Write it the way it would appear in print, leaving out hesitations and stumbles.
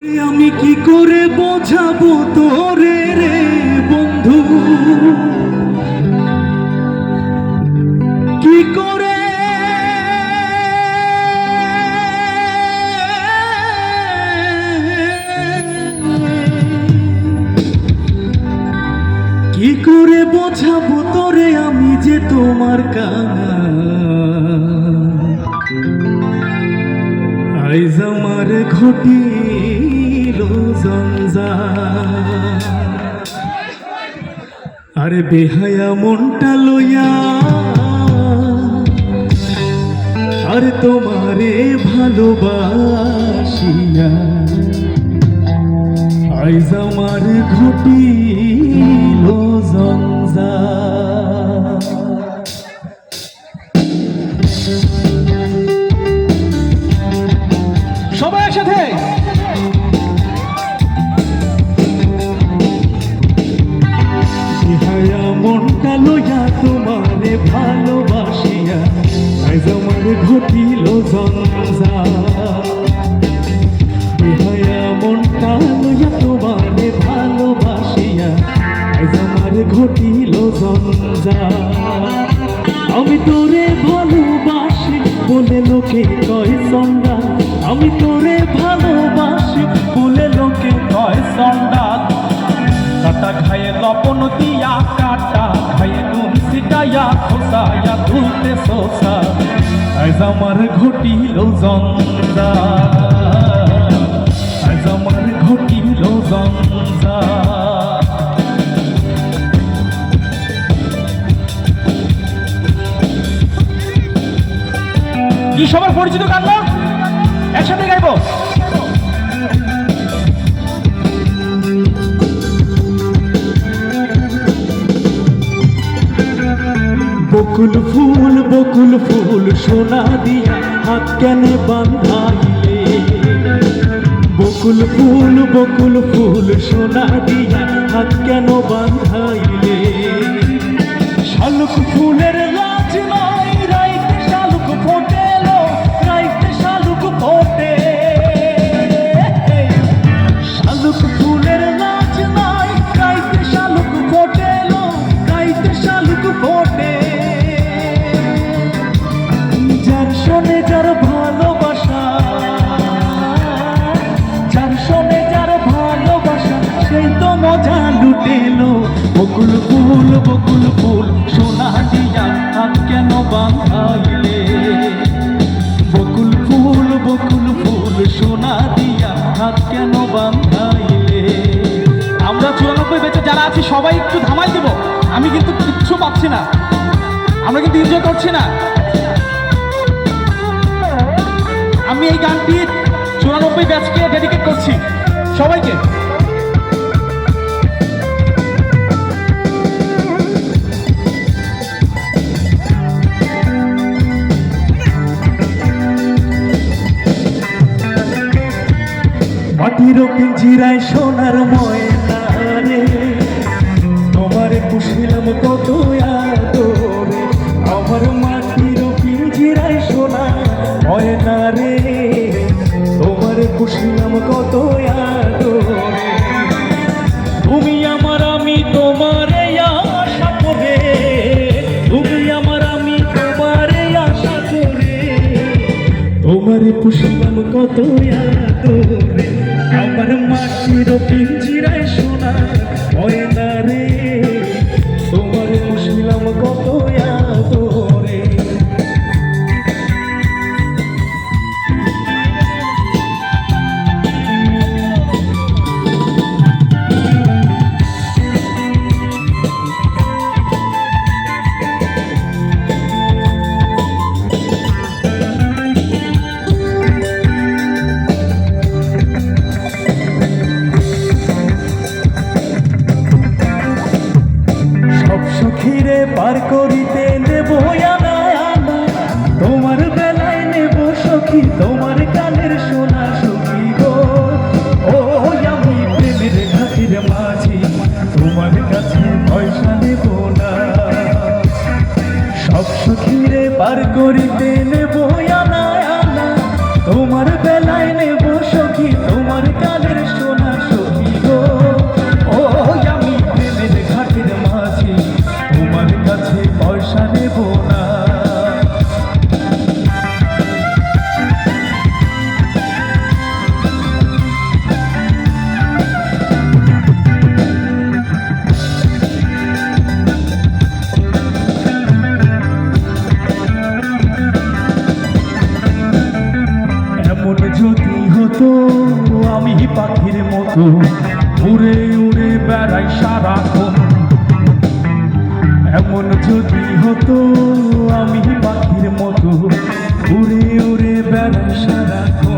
আমি কি করে বোঝাবো তোরে রে বন্ধু, কি করে কি করে বোঝাবো তোরে আমি যে তোমার কাঙা। আইজ আমার ঘটিল জঞ্জাল, আরে বেহায়া মনটা লইয়া আরে তোমারে ভালোবাসিয়া আইজ আমার ঘটিল জঞ্জাল। সবাই একসাথে বেহায়া মনটা লইয়া তোমারে ভালোবাসিয়া আইজ আমার ঘটিল জঞ্জাল। বেহায়া মনটা লইয়া তোমারে ভালোবাসিয়া আইজ আমার ঘটিল জঞ্জাল। আমি তোরে ভালোবাসি বলে লোকে কয় সন্ধ্যা, আমি তোরে ভালোবাসি বলে লোকে কয় সন্ধ্যাত। কাটা খায়ে লবণ দিয়া কাটা খায়ে নুন ছিটাইয়া খোসাইয়া তুলতে সোসা আজ আমার ঘটিল জঞ্জাল, আজ আমার ঘটিল জঞ্জাল। কি সবার পরিচিত গান না? একসাথে গাইবো। বকুল ফুল সোনা দিয়া হাত কেনে বাঁধাইলে, বকুল ফুল সোনা দিয়া হাত কেন বাঁধাইলে। শালুক ফুলের লাজ নাই রাইতে শালুক ফোটেলো, রাইতে শালুক ফোটে। শালুক ফুলের লাজ নাই রাইতে শালুক ফোটেলো, রাইতে শালুক ফোটে। যার শোনে যার ভালোবাসা, যার শোনে যার ভালোবাসা সেই তো মজা লুটেলো। বকুল ফুল সোনা দিয়া হাত কেন বাঁধাইলে, বকুল ফুল সোনা দিয়া হাত কেন বাঁধাইলে। আমরা 94 বেঁচে যারা আছি সবাই একটু ধামাই দেব। আমি কিন্তু কিচ্ছু পাচ্ছি না, আমরা কিন্তু এনজয় করছি না। আমি এই গানটি 94 ব্যাচকে ডেডিকেট করছি সবাইকে। মাটির পিঞ্জিরায় সোনার ময়না রে, তোমারে পুষিলাম কত আদরে। আমার মাটির পিঞ্জিরায় সোনার ময়না রে, তোমারে পুষিলাম কত আদরে। তুমি আমার আমি তোমারে আশা করে, তুমি আমার আমি তোমারে আশা করে। তোমারে পুষিলাম কত আদরে, আমার মাটির পিঞ্জিরায় সোনা ময়না রে, তোমারে পুষিলাম কত আদরে। সখীরে পার করিতে নেব আনা আনা, তোমার বেলায় নেব সখী তোমার কানের সোনা সখী গো। ও আমি প্রেমের ঘাটির মাঝি তোমার কাছে পয়সা নেব না। সব সখীরে পার করিতে নেব আনা আনা, তোমার বেলায় নেব সখী তোমার কানের মতো উড়ে উড়ে বেড়াই সারাক্ষণ। এমন যদি হতো আমি পাখির মতো উড়ে উড়ে বেড়াই সারাক্ষণ।